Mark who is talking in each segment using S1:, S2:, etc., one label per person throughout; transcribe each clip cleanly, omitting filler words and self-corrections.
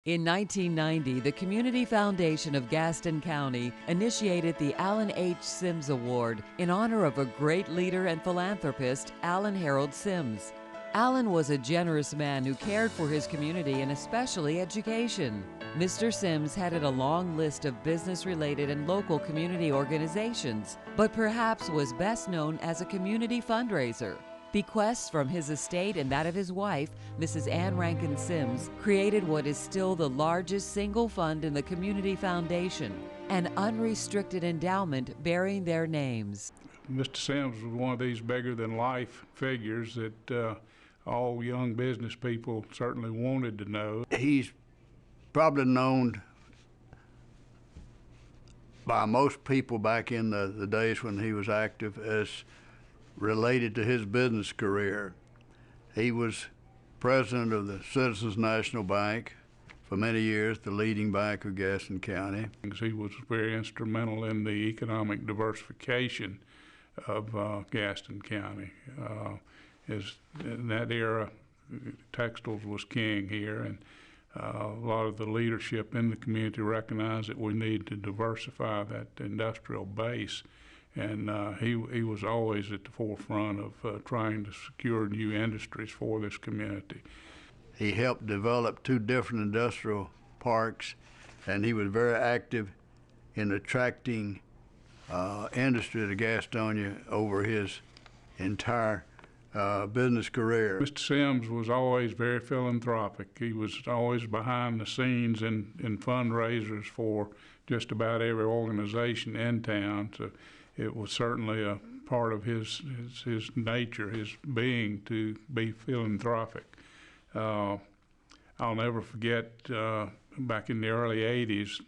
S1: In 1990, the Community Foundation of Gaston County initiated the Allen H. Sims Award in honor of a great leader and philanthropist, Allen Harold Sims. Allen was a generous man who cared for his community and especially education. Mr. Sims headed a long list of business-related and local community organizations, but perhaps was best known as a community fundraiser. Bequests from his estate and that of his wife, Mrs. Ann Rankin Sims, created what is still the largest single fund in the Community Foundation, an unrestricted endowment bearing their names.
S2: Mr. Sims was one of these bigger-than-life figures that all young business people certainly wanted to know.
S3: He's probably known by most people back in the days when he was active as related to his business career. He was president of the Citizens National Bank for many years, the leading bank of Gaston County.
S2: He was very instrumental in the economic diversification of Gaston County. In that era, textiles was king here, and a lot of the leadership in the community recognized that we need to diversify that industrial base. And he was always at the forefront of trying to secure new industries for this community.
S3: He helped develop 2 different industrial parks, and he was very active in attracting industry to Gastonia over his entire business career.
S2: Mr. Sims was always very philanthropic. He was always behind the scenes in fundraisers for just about every organization in town. So it was certainly a part of his nature, his being, to be philanthropic. I'll never forget back in the early 80s,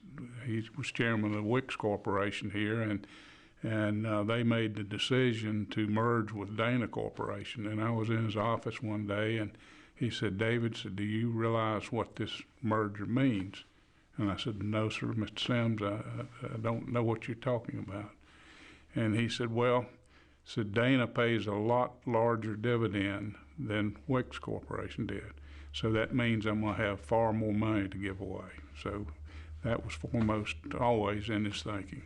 S2: he was chairman of the Wicks Corporation here, and they made the decision to merge with Dana Corporation. And I was in his office one day, and he said, "David, do you realize what this merger means?" And I said, "No, sir, Mr. Sims, I don't know what you're talking about." And he said, "Well," said, "Dana pays a lot larger dividend than Wicks Corporation did. So that means I'm going to have far more money to give away." So that was foremost always in his thinking.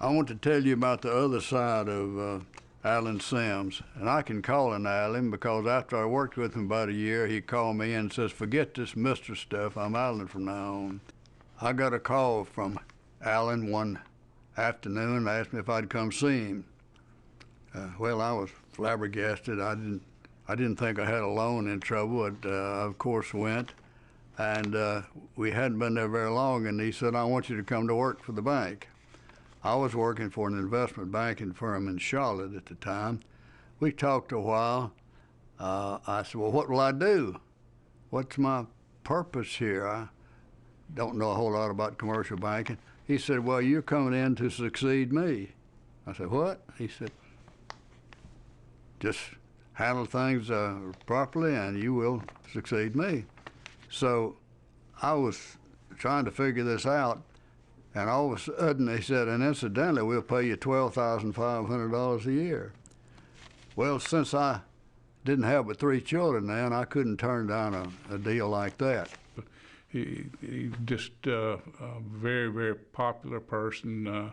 S3: I want to tell you about the other side of Allen Sims, and I can call him Allen because after I worked with him about a year, he called me in and says, "Forget this Mr. stuff, I'm Allen from now on." I got a call from Allen one afternoon and asked me if I'd come see him. Well, I was flabbergasted. I didn't think I had a loan in trouble, but I of course went, and we hadn't been there very long, and he said, "I want you to come to work for the bank." I was working for an investment banking firm in Charlotte at the time. We talked a while. I said, "Well, what will I do? What's my purpose here? I don't know a whole lot about commercial banking." He said, "Well, you're coming in to succeed me." I said, "What?" He said, "Just handle things properly and you will succeed me." So I was trying to figure this out, and all of a sudden he said, "And incidentally, we'll pay you $12,500 a year." Well, since I didn't have but 3 children then, I couldn't turn down a deal like that.
S2: He just a very, very popular person.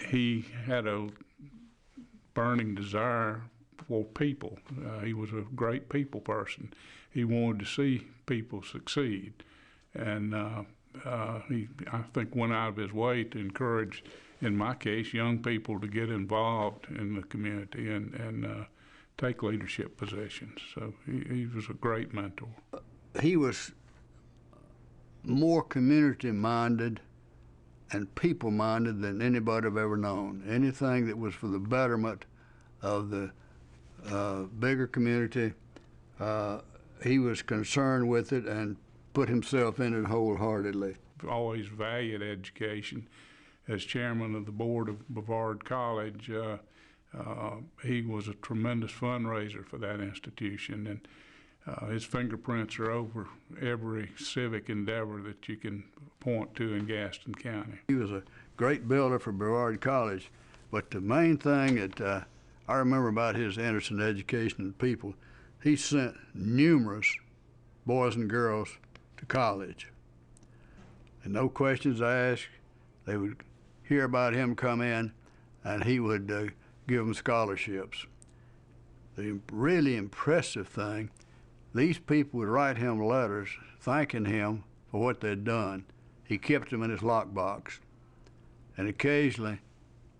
S2: He had a burning desire for people. He was a great people person. He wanted to see people succeed, and he, I think, went out of his way to encourage, in my case, young people to get involved in the community and take leadership positions. So he was a great mentor.
S3: He was more community-minded and people-minded than anybody I've ever known. Anything that was for the betterment of the bigger community, he was concerned with it and put himself in it wholeheartedly.
S2: Always valued education. As chairman of the board of Brevard College, he was a tremendous fundraiser for that institution, and his fingerprints are over every civic endeavor that you can point to in Gaston County.
S3: He was a great builder for Brevard College, but the main thing that I remember about his interest in education and people, he sent numerous boys and girls to college. And no questions asked. They would hear about him come in, and he would give them scholarships. The really impressive thing, these people would write him letters thanking him for what they'd done. He kept them in his lockbox. And occasionally,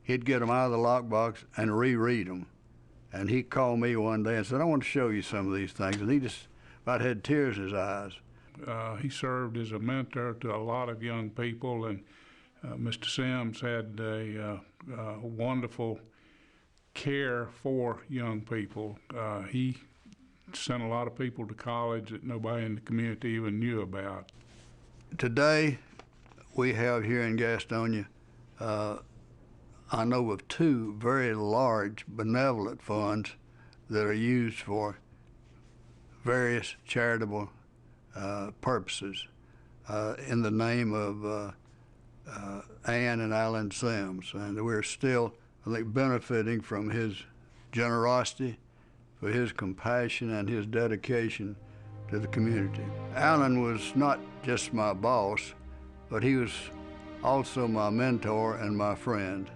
S3: he'd get them out of the lockbox and reread them. And he called me one day and said, I want to show you some of these things. And he just about had tears in his eyes.
S2: He served as a mentor to a lot of young people, and Mr. Sims had a wonderful care for young people. He sent a lot of people to college that nobody in the community even knew about.
S3: Today, we have here in Gastonia, I know of 2 very large benevolent funds that are used for various charitable purposes in the name of Ann and Alan Sims. And we're still, I think, benefiting from his generosity, for his compassion and his dedication to the community. Alan was not just my boss, but he was also my mentor and my friend.